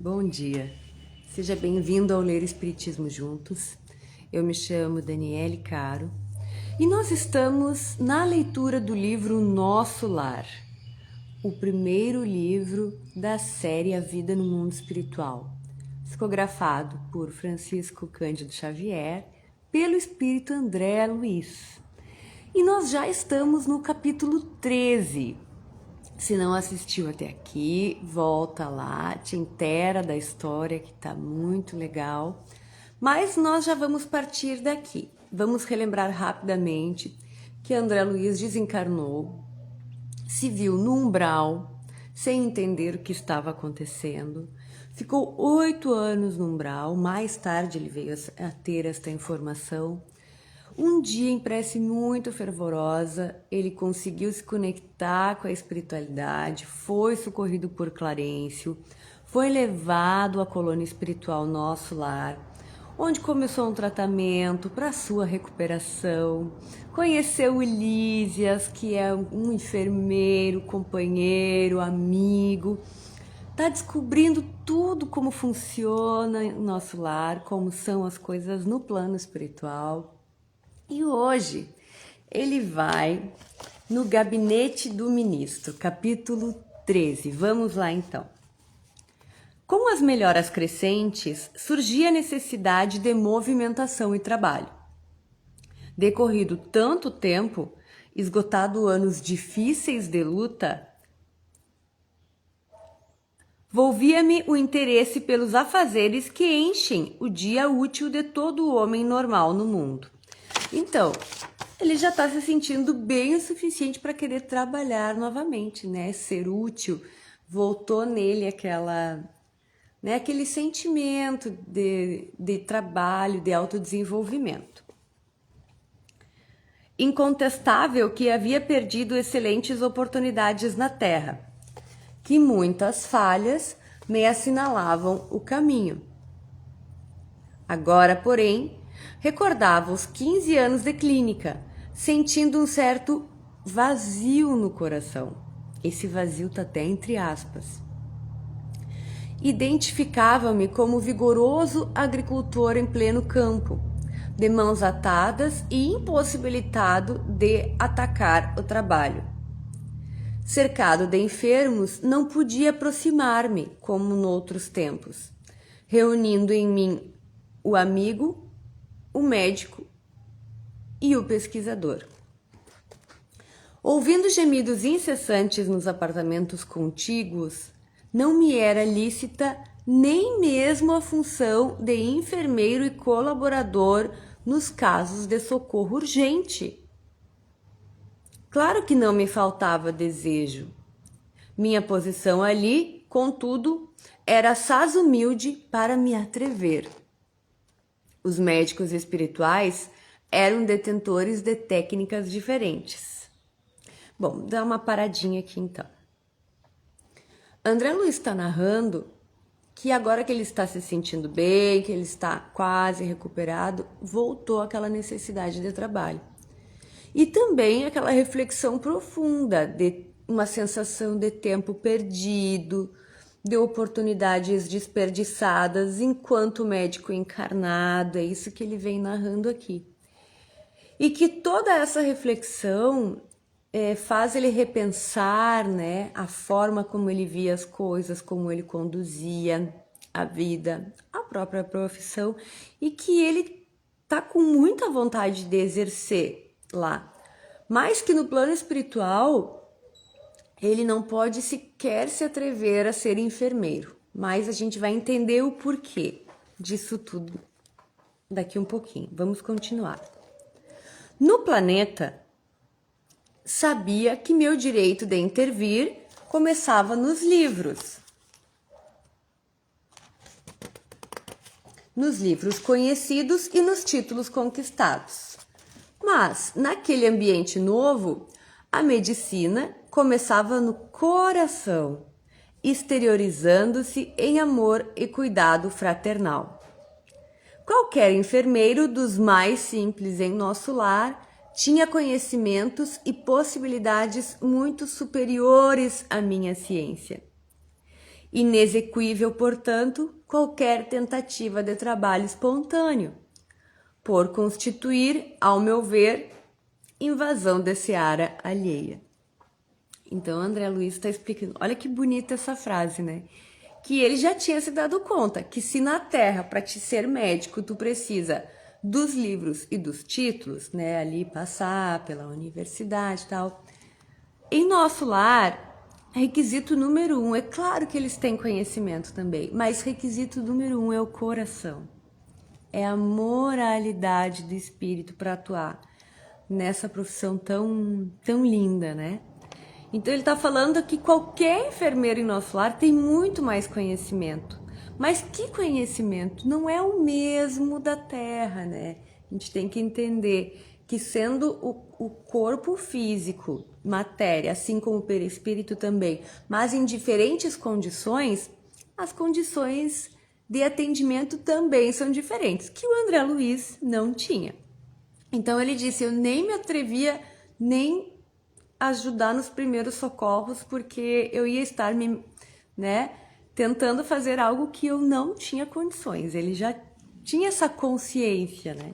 Bom dia, seja bem-vindo ao Ler Espiritismo Juntos. Eu me chamo Daniele Caro e nós estamos na leitura do livro Nosso Lar, o primeiro livro da série A Vida no Mundo Espiritual, psicografado por Francisco Cândido Xavier, pelo espírito André Luiz. E nós já estamos no capítulo 13. Se não assistiu até aqui, volta lá, te inteira da história que tá muito legal. Mas nós já vamos partir daqui. Vamos relembrar rapidamente que André Luiz desencarnou, se viu no umbral, sem entender o que estava acontecendo. Ficou 8 anos no umbral, mais tarde ele veio a ter esta informação. Um dia, em prece muito fervorosa, ele conseguiu se conectar com a espiritualidade, foi socorrido por Clarencio, foi levado à colônia espiritual Nosso Lar, onde começou um tratamento para sua recuperação. Conheceu Elísias, que é um enfermeiro, companheiro, amigo. Está descobrindo tudo como funciona o Nosso Lar, como são as coisas no plano espiritual. E hoje ele vai no Gabinete do Ministro, capítulo 13. Vamos lá então. Com as melhoras crescentes, surgia a necessidade de movimentação e trabalho. Decorrido tanto tempo, esgotado anos difíceis de luta, volvia-me o interesse pelos afazeres que enchem o dia útil de todo homem normal no mundo. Então, ele já está se sentindo bem o suficiente para querer trabalhar novamente, né? Ser útil. Voltou nele aquele sentimento de trabalho, de autodesenvolvimento. Incontestável que havia perdido excelentes oportunidades na Terra, que muitas falhas me assinalavam o caminho. Agora, porém, recordava os 15 anos de clínica, sentindo um certo vazio no coração. Esse vazio está até entre aspas. Identificava-me como vigoroso agricultor em pleno campo, de mãos atadas e impossibilitado de atacar o trabalho. Cercado de enfermos, não podia aproximar-me como noutros tempos, reunindo em mim o amigo, o médico e o pesquisador. Ouvindo gemidos incessantes nos apartamentos contíguos, não me era lícita nem mesmo a função de enfermeiro e colaborador nos casos de socorro urgente. Claro que não me faltava desejo. Minha posição ali, contudo, era assaz humilde para me atrever. Os médicos espirituais eram detentores de técnicas diferentes. Bom, dá uma paradinha aqui então. André Luiz está narrando que agora que ele está se sentindo bem, que ele está quase recuperado, voltou aquela necessidade de trabalho. E também aquela reflexão profunda de uma sensação de tempo perdido, de oportunidades desperdiçadas enquanto médico encarnado, é isso que ele vem narrando aqui. E que toda essa reflexão faz ele repensar, né, a forma como ele via as coisas, como ele conduzia a vida, a própria profissão, e que ele tá com muita vontade de exercer lá. Mas que no plano espiritual ele não pode sequer se atrever a ser enfermeiro. Mas a gente vai entender o porquê disso tudo daqui um pouquinho. Vamos continuar. No planeta, sabia que meu direito de intervir começava nos livros. Nos livros conhecidos e nos títulos conquistados. Mas, naquele ambiente novo, a medicina começava no coração, exteriorizando-se em amor e cuidado fraternal. Qualquer enfermeiro dos mais simples em nosso lar tinha conhecimentos e possibilidades muito superiores à minha ciência. Inexequível, portanto, qualquer tentativa de trabalho espontâneo, por constituir, ao meu ver, invasão de seara alheia. Então, André Luiz está explicando, olha que bonita essa frase, né? Que ele já tinha se dado conta que se na Terra, para te ser médico, tu precisa dos livros e dos títulos, né? Ali passar pela universidade e tal. Em nosso lar, requisito número 1, é claro que eles têm conhecimento também, mas requisito número 1 é o coração. É a moralidade do espírito para atuar nessa profissão tão linda, né? Então ele está falando que qualquer enfermeiro em nosso lar tem muito mais conhecimento. Mas que conhecimento? Não é o mesmo da Terra, né? A gente tem que entender que sendo o corpo físico, matéria, assim como o perispírito também, mas em diferentes condições, as condições de atendimento também são diferentes, que o André Luiz não tinha. Então ele disse, eu nem me atrevia nem ajudar nos primeiros socorros, porque eu ia estar tentando fazer algo que eu não tinha condições. Ele já tinha essa consciência, né?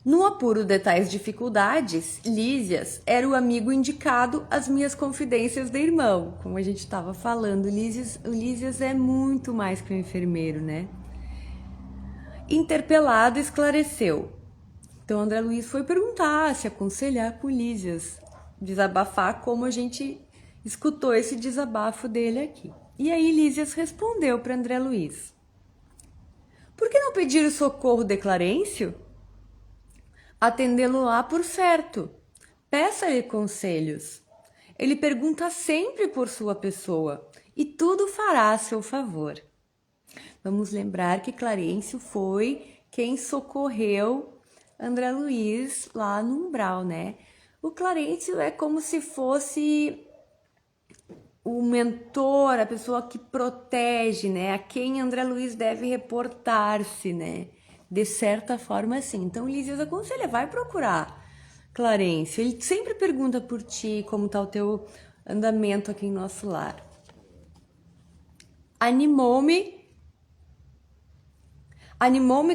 No apuro de tais dificuldades, Lísias era o amigo indicado às minhas confidências de irmão. Como a gente estava falando, Lísias é muito mais que um enfermeiro, né? Interpelado, esclareceu. Então, André Luiz foi perguntar, se aconselhar com Lísias, desabafar como a gente escutou esse desabafo dele aqui. E aí Lísias respondeu para André Luiz. Por que não pedir o socorro de Clarencio? Atendê-lo-á por certo. Peça-lhe conselhos. Ele pergunta sempre por sua pessoa e tudo fará a seu favor. Vamos lembrar que Clarencio foi quem socorreu André Luiz lá no umbral, né? O Clarencio é como se fosse o mentor, a pessoa que protege, né? A quem André Luiz deve reportar-se, né? De certa forma, assim. Então, Lísias aconselha, vai procurar Clarencio. Ele sempre pergunta por ti, como tá o teu andamento aqui em nosso lar. Animou-me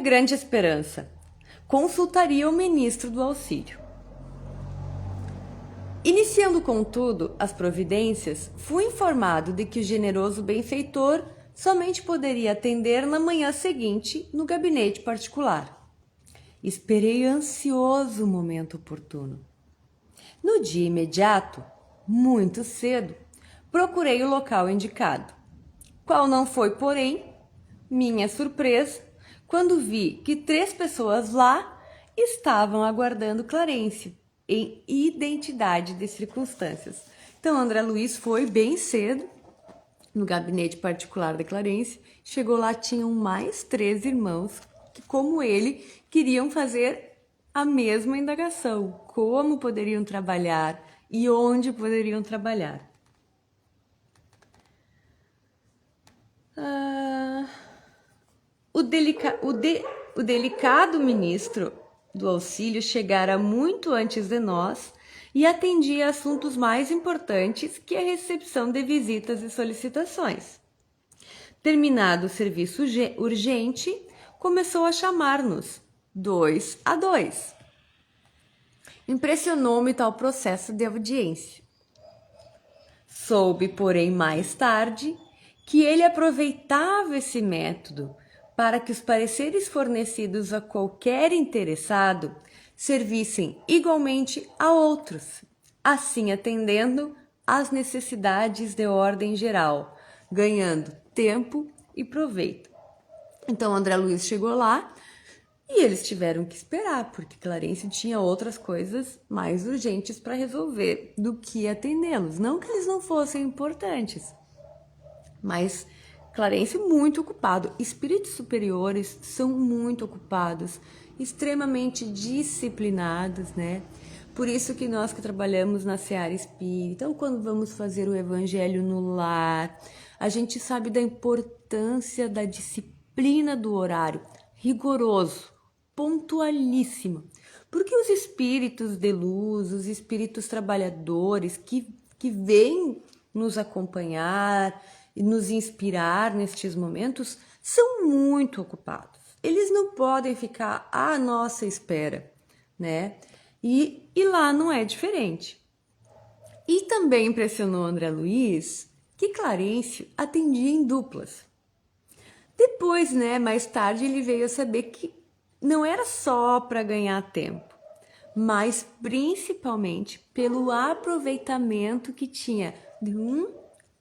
grande esperança. Consultaria o ministro do auxílio. Iniciando, contudo, as providências, fui informado de que o generoso benfeitor somente poderia atender na manhã seguinte no gabinete particular. Esperei ansioso o momento oportuno. No dia imediato, muito cedo, procurei o local indicado, qual não foi, porém, minha surpresa quando vi que 3 pessoas lá estavam aguardando Clarencio em identidade de circunstâncias. Então, André Luiz foi bem cedo no gabinete particular de Clarencio. Chegou lá, tinham mais 3 irmãos que, como ele, queriam fazer a mesma indagação. Como poderiam trabalhar e onde poderiam trabalhar. O delicado ministro do auxílio chegara muito antes de nós e atendia a assuntos mais importantes que a recepção de visitas e solicitações. Terminado o serviço urgente, começou a chamar-nos, 2 a 2. Impressionou-me tal processo de audiência. Soube, porém, mais tarde, que ele aproveitava esse método para que os pareceres fornecidos a qualquer interessado servissem igualmente a outros, assim atendendo às necessidades de ordem geral, ganhando tempo e proveito. Então, André Luiz chegou lá e eles tiveram que esperar, porque Clarencio tinha outras coisas mais urgentes para resolver do que atendê-los. Não que eles não fossem importantes, mas Clarencio muito ocupado. Espíritos superiores são muito ocupados, extremamente disciplinados, né? Por isso que nós que trabalhamos na seara espírita, então quando vamos fazer o evangelho no lar, a gente sabe da importância da disciplina do horário, rigoroso, pontualíssimo. Porque os espíritos de luz, os espíritos trabalhadores que vêm nos acompanhar e nos inspirar nestes momentos são muito ocupados. Eles não podem ficar à nossa espera, né? E lá não é diferente. E também impressionou André Luiz que Clarencio atendia em duplas. Depois, né, mais tarde, ele veio a saber que não era só para ganhar tempo, mas principalmente pelo aproveitamento que tinha de um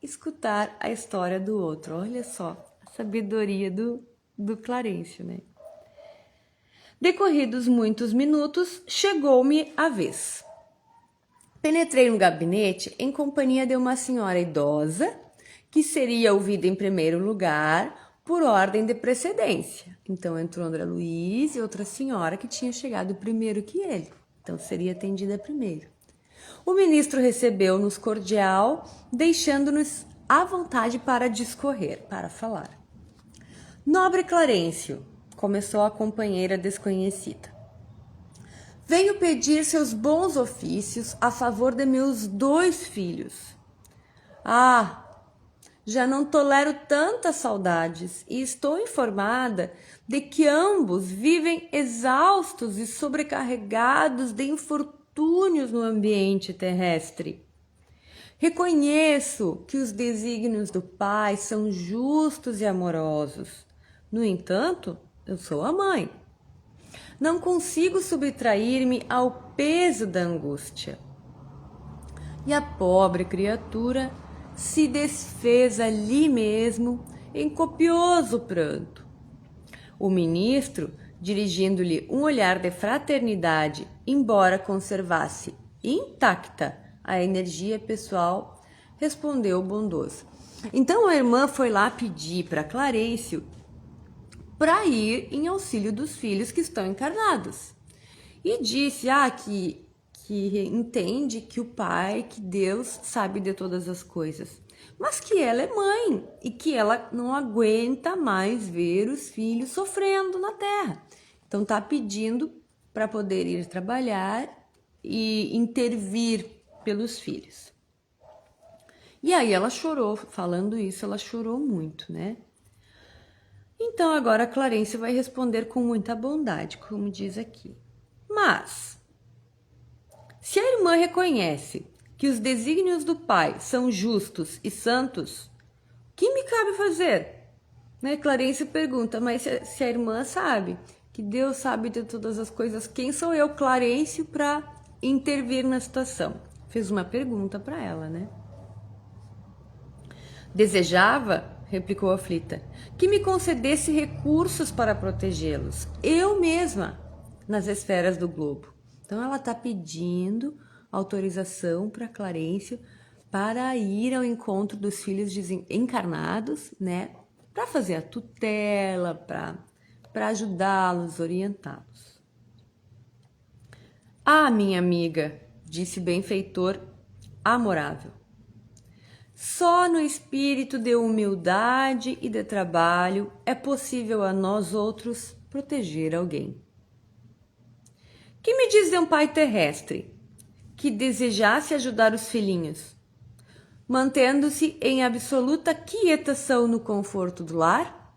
escutar a história do outro. Olha só a sabedoria do Clarencio, né? Decorridos muitos minutos, chegou-me a vez. Penetrei no gabinete em companhia de uma senhora idosa, que seria ouvida em primeiro lugar por ordem de precedência. Então entrou André Luiz e outra senhora que tinha chegado primeiro que ele. Então seria atendida primeiro. O ministro recebeu-nos cordial, deixando-nos à vontade para discorrer, para falar. Nobre Clarencio, começou a companheira desconhecida. Venho pedir seus bons ofícios a favor de meus 2 filhos. Ah, já não tolero tantas saudades e estou informada de que ambos vivem exaustos e sobrecarregados de infortúnios no ambiente terrestre. Reconheço que os desígnios do Pai são justos e amorosos. No entanto, eu sou a mãe. Não consigo subtrair-me ao peso da angústia. E a pobre criatura se desfez ali mesmo em copioso pranto. O ministro, dirigindo-lhe um olhar de fraternidade, embora conservasse intacta a energia pessoal, respondeu bondoso. Então a irmã foi lá pedir para Clarencio para ir em auxílio dos filhos que estão encarnados. E disse que entende que o Pai, que Deus sabe de todas as coisas, mas que ela é mãe e que ela não aguenta mais ver os filhos sofrendo na terra. Então está pedindo para poder ir trabalhar e intervir pelos filhos. E aí ela chorou, falando isso, ela chorou muito, né? Então agora a Clarencio vai responder com muita bondade, como diz aqui. Mas, se a irmã reconhece que os desígnios do Pai são justos e santos, o que me cabe fazer? Né? Clarencio pergunta, mas se a irmã sabe que Deus sabe de todas as coisas, quem sou eu, Clarencio, para intervir na situação? Fez uma pergunta para ela, né? Desejava, replicou aflita, que me concedesse recursos para protegê-los, eu mesma, nas esferas do globo. Então ela está pedindo autorização para Clarencio para ir ao encontro dos filhos encarnados, né? Para fazer a tutela, para ajudá-los, orientá-los. Ah, minha amiga, disse o benfeitor amorável. Só no espírito de humildade e de trabalho é possível a nós outros proteger alguém. Que me diz de um pai terrestre que desejasse ajudar os filhinhos, mantendo-se em absoluta quietação no conforto do lar?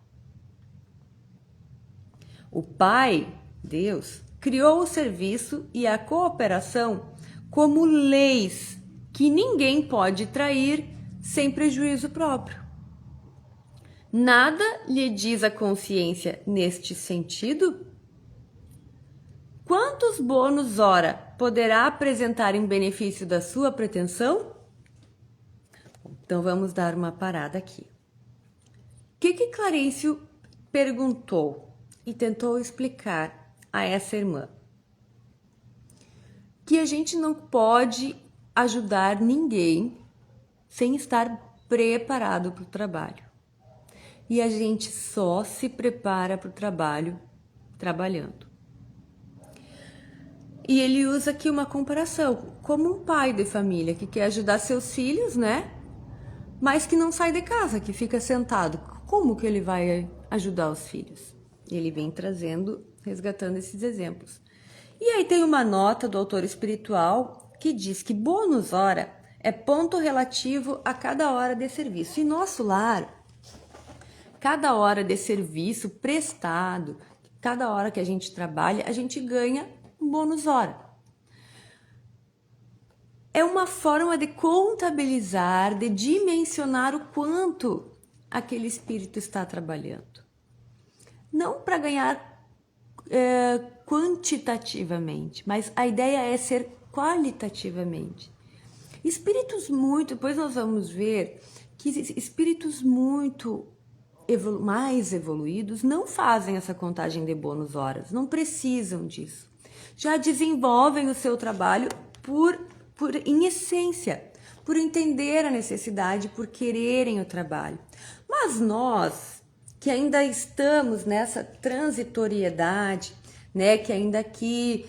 O Pai, Deus, criou o serviço e a cooperação como leis que ninguém pode trair sem prejuízo próprio. Nada lhe diz a consciência neste sentido? Quantos bônus ora poderá apresentar em benefício da sua pretensão? Então vamos dar uma parada aqui. O que Clarencio perguntou e tentou explicar a essa irmã? Que a gente não pode ajudar ninguém sem estar preparado para o trabalho. E a gente só se prepara para o trabalho trabalhando. E ele usa aqui uma comparação, como um pai de família que quer ajudar seus filhos, né? Mas que não sai de casa, que fica sentado. Como que ele vai ajudar os filhos? Ele vem resgatando esses exemplos. E aí tem uma nota do autor espiritual que diz que bônus hora é ponto relativo a cada hora de serviço. Em nosso lar, cada hora de serviço prestado, cada hora que a gente trabalha, a gente ganha um bônus hora. É uma forma de contabilizar, de dimensionar o quanto aquele espírito está trabalhando. Não para ganhar quantitativamente, mas a ideia é ser qualitativamente. Espíritos muito, depois nós vamos ver que espíritos muito mais evoluídos não fazem essa contagem de bônus horas, não precisam disso. Já desenvolvem o seu trabalho em essência, por entender a necessidade, por quererem o trabalho. Mas nós, que ainda estamos nessa transitoriedade, né, que ainda aqui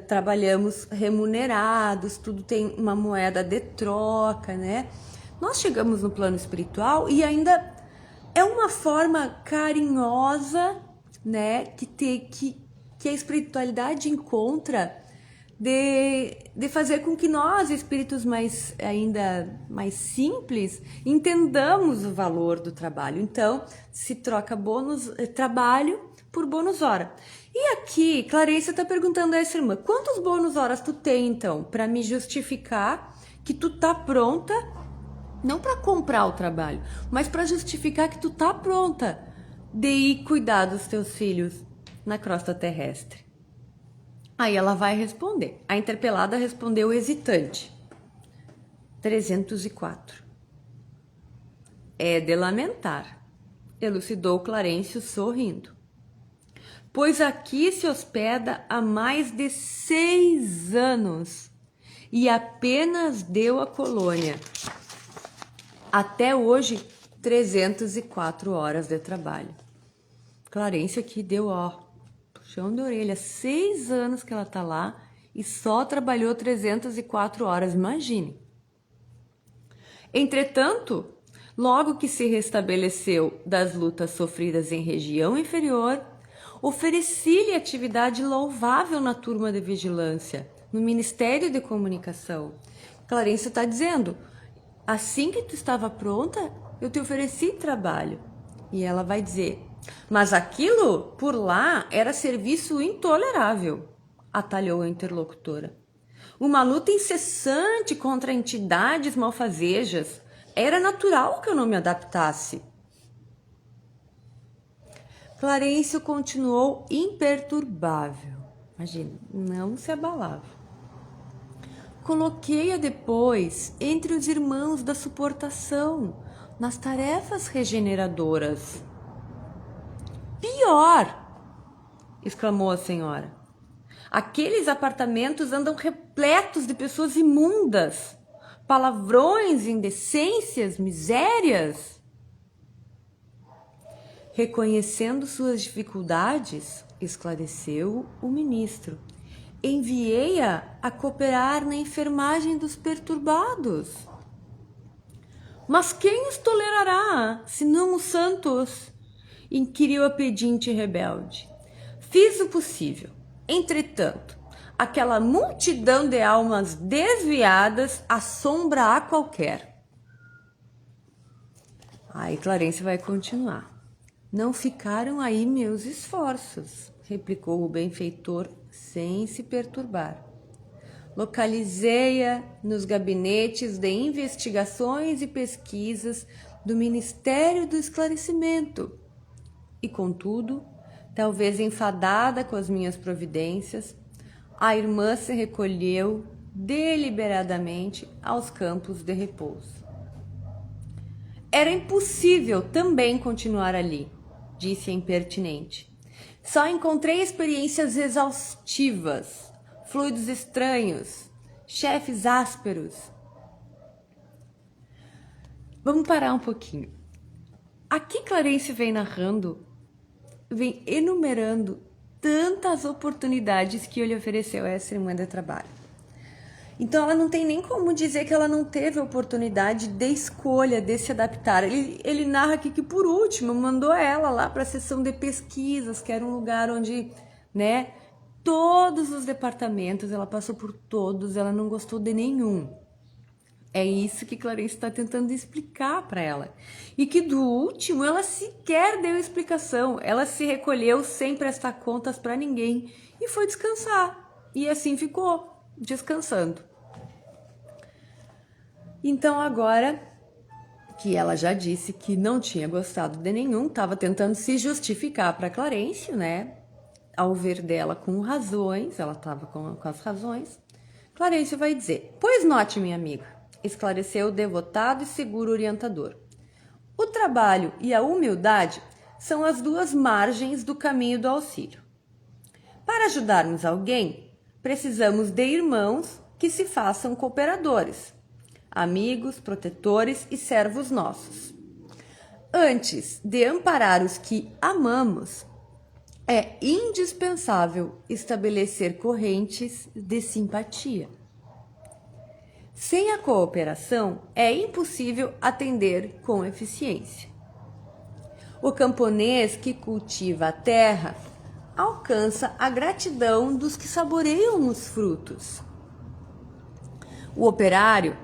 trabalhamos remunerados, tudo tem uma moeda de troca, né? Nós chegamos no plano espiritual e ainda é uma forma carinhosa, né, que a espiritualidade encontra de fazer com que nós, espíritos ainda mais simples, entendamos o valor do trabalho. Então, se troca trabalho por bônus hora. E aqui, Clarissa está perguntando a essa irmã, quantos bônus horas tu tem, então, para me justificar que tu tá pronta, não para comprar o trabalho, mas para justificar que tu tá pronta de ir cuidar dos teus filhos na crosta terrestre. Aí ela vai responder. A interpelada respondeu hesitante. 304. É de lamentar, elucidou Clarencio sorrindo. Pois aqui se hospeda há mais de 6 anos e apenas deu à colônia, até hoje, 304 horas de trabalho. Clarencio aqui deu, puxão de orelha, 6 anos que ela tá lá e só trabalhou 304 horas, imagine. Entretanto, logo que se restabeleceu das lutas sofridas em região inferior, ofereci-lhe atividade louvável na turma de vigilância, no Ministério de Comunicação. Clarencio está dizendo, assim que tu estava pronta, eu te ofereci trabalho. E ela vai dizer, mas aquilo por lá era serviço intolerável, atalhou a interlocutora. Uma luta incessante contra entidades malfazejas. Era natural que eu não me adaptasse. Clarencio continuou imperturbável. Imagina, não se abalava. Coloquei-a depois entre os irmãos da suportação, nas tarefas regeneradoras. Pior! Exclamou a senhora. Aqueles apartamentos andam repletos de pessoas imundas, palavrões, indecências, misérias. Reconhecendo suas dificuldades, esclareceu o ministro, enviei-a a cooperar na enfermagem dos perturbados. Mas quem os tolerará, senão os santos? Inquiriu a pedinte rebelde. Fiz o possível. Entretanto, aquela multidão de almas desviadas assombra a qualquer. Aí Clarencio vai continuar. Não ficaram aí meus esforços, replicou o benfeitor sem se perturbar. Localizei-a nos gabinetes de investigações e pesquisas do Ministério do Esclarecimento. E, contudo, talvez enfadada com as minhas providências, a irmã se recolheu deliberadamente aos campos de repouso. Era impossível também continuar ali, disse a impertinente. Só encontrei experiências exaustivas, fluidos estranhos, chefes ásperos. Vamos parar um pouquinho. Aqui Clarencio vem narrando, vem enumerando tantas oportunidades que ele ofereceu a essa irmã de trabalho. Então ela não tem nem como dizer que ela não teve oportunidade de escolha, de se adaptar. Ele narra aqui que por último mandou ela lá para a seção de pesquisas, que era um lugar onde, né, todos os departamentos, ela passou por todos, ela não gostou de nenhum. É isso que Clarice está tentando explicar para ela. E que do último ela sequer deu explicação. Ela se recolheu sem prestar contas para ninguém e foi descansar. E assim ficou, descansando. Então agora que ela já disse que não tinha gostado de nenhum, estava tentando se justificar para Clarence, né? Ao ver dela com razões, ela estava com as razões. Clarence vai dizer: "Pois note, minha amiga", esclareceu o devotado e seguro orientador. "O trabalho e a humildade são as duas margens do caminho do auxílio. Para ajudarmos alguém, precisamos de irmãos que se façam cooperadores, amigos, protetores e servos nossos. Antes de amparar os que amamos, é indispensável estabelecer correntes de simpatia. Sem a cooperação, é impossível atender com eficiência. O camponês que cultiva a terra alcança a gratidão dos que saboreiam os frutos. O operário,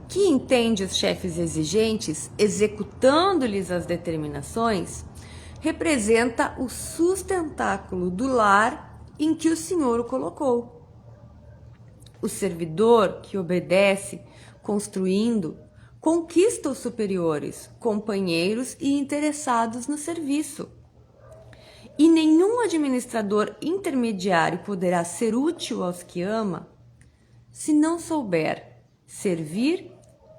que entende os chefes exigentes, executando-lhes as determinações, representa o sustentáculo do lar em que o Senhor o colocou. O servidor que obedece, construindo, conquista os superiores, companheiros e interessados no serviço. E nenhum administrador intermediário poderá ser útil aos que ama se não souber servir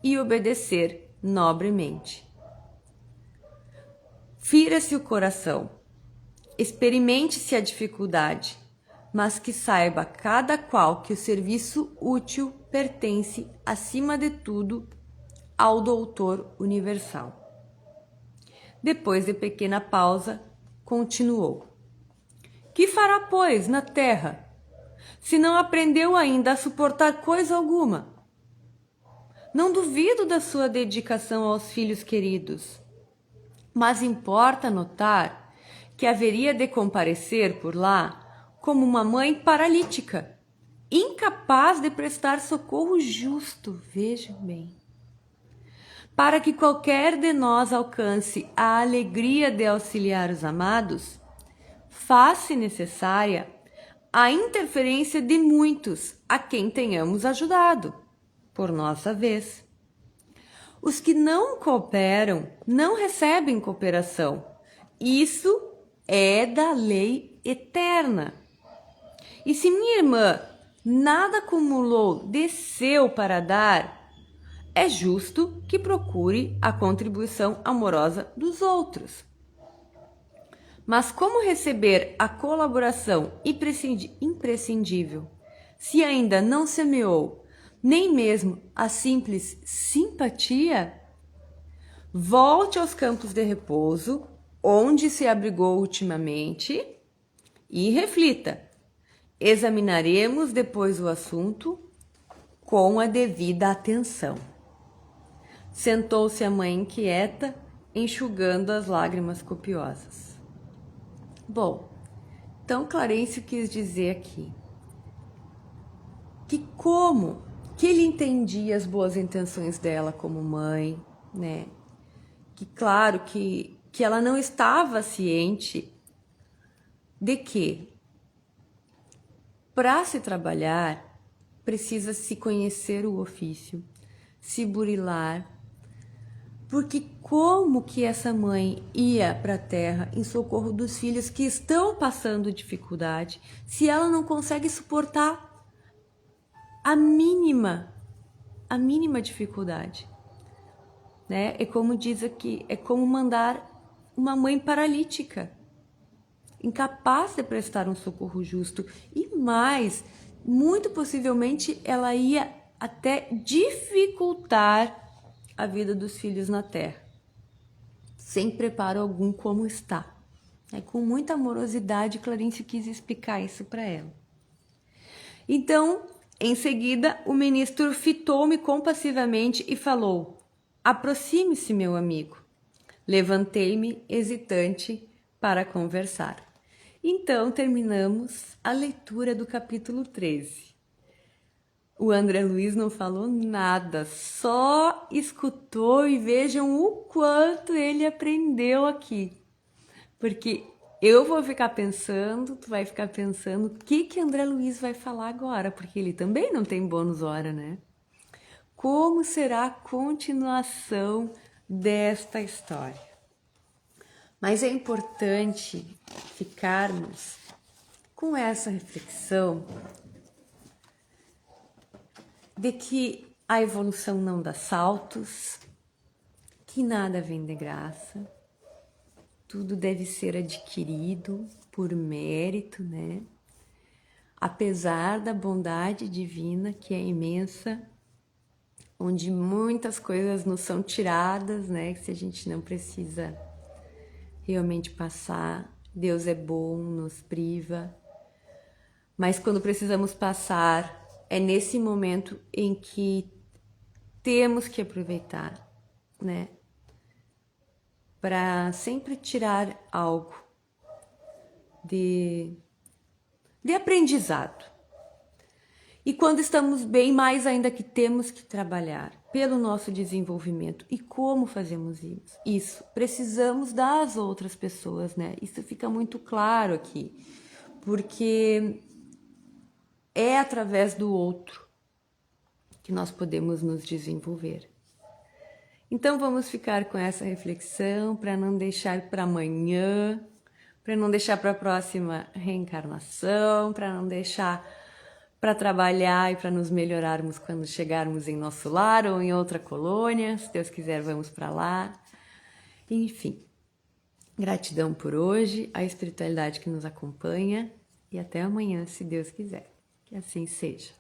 e obedecer nobremente. Fira-se o coração, experimente-se a dificuldade, mas que saiba cada qual que o serviço útil pertence, acima de tudo, ao Doutor Universal. Depois de pequena pausa, continuou: Que fará, pois, na terra, se não aprendeu ainda a suportar coisa alguma? Não duvido da sua dedicação aos filhos queridos, mas importa notar que haveria de comparecer por lá como uma mãe paralítica, incapaz de prestar socorro justo, vejam bem. Para que qualquer de nós alcance a alegria de auxiliar os amados, faz-se necessária a interferência de muitos a quem tenhamos ajudado, por nossa vez. Os que não cooperam não recebem cooperação. Isso é da lei eterna. E se minha irmã nada acumulou de seu para dar, é justo que procure a contribuição amorosa dos outros. Mas como receber a colaboração imprescindível se ainda não semeou nem mesmo a simples simpatia? Volte aos campos de repouso, onde se abrigou ultimamente, e reflita. Examinaremos depois o assunto com a devida atenção. Sentou-se a mãe inquieta, enxugando as lágrimas copiosas. Bom, então Clarence quis dizer aqui que ele entendia as boas intenções dela como mãe, né? Que claro que ela não estava ciente de que para se trabalhar precisa se conhecer o ofício, se burilar, porque como que essa mãe ia para a terra em socorro dos filhos que estão passando dificuldade se ela não consegue suportar a mínima dificuldade, né? É como diz aqui, é como mandar uma mãe paralítica, incapaz de prestar um socorro justo, e mais, muito possivelmente ela ia até dificultar a vida dos filhos na terra, sem preparo algum como está. Com muita amorosidade, Clarence quis explicar isso para ela. Então, em seguida, o ministro fitou-me compassivamente e falou: Aproxime-se, meu amigo. Levantei-me, hesitante, para conversar. Então, terminamos a leitura do capítulo 13. O André Luiz não falou nada, só escutou e vejam o quanto ele aprendeu aqui. Porque eu vou ficar pensando, tu vai ficar pensando o que André Luiz vai falar agora, porque ele também não tem bônus hora, né? Como será a continuação desta história? Mas é importante ficarmos com essa reflexão de que a evolução não dá saltos, que nada vem de graça, tudo deve ser adquirido por mérito, né? Apesar da bondade divina que é imensa, onde muitas coisas nos são tiradas, né? Que se a gente não precisa realmente passar, Deus é bom, nos priva. Mas quando precisamos passar, é nesse momento em que temos que aproveitar, né? Para sempre tirar algo de aprendizado. E quando estamos bem, mais ainda que temos que trabalhar pelo nosso desenvolvimento. E como fazemos isso? Precisamos das outras pessoas, né? Isso fica muito claro aqui, porque é através do outro que nós podemos nos desenvolver. Então vamos ficar com essa reflexão para não deixar para amanhã, para não deixar para a próxima reencarnação, para não deixar para trabalhar e para nos melhorarmos quando chegarmos em nosso lar ou em outra colônia. Se Deus quiser, vamos para lá. Enfim, gratidão por hoje, a espiritualidade que nos acompanha e até amanhã, se Deus quiser. Que assim seja.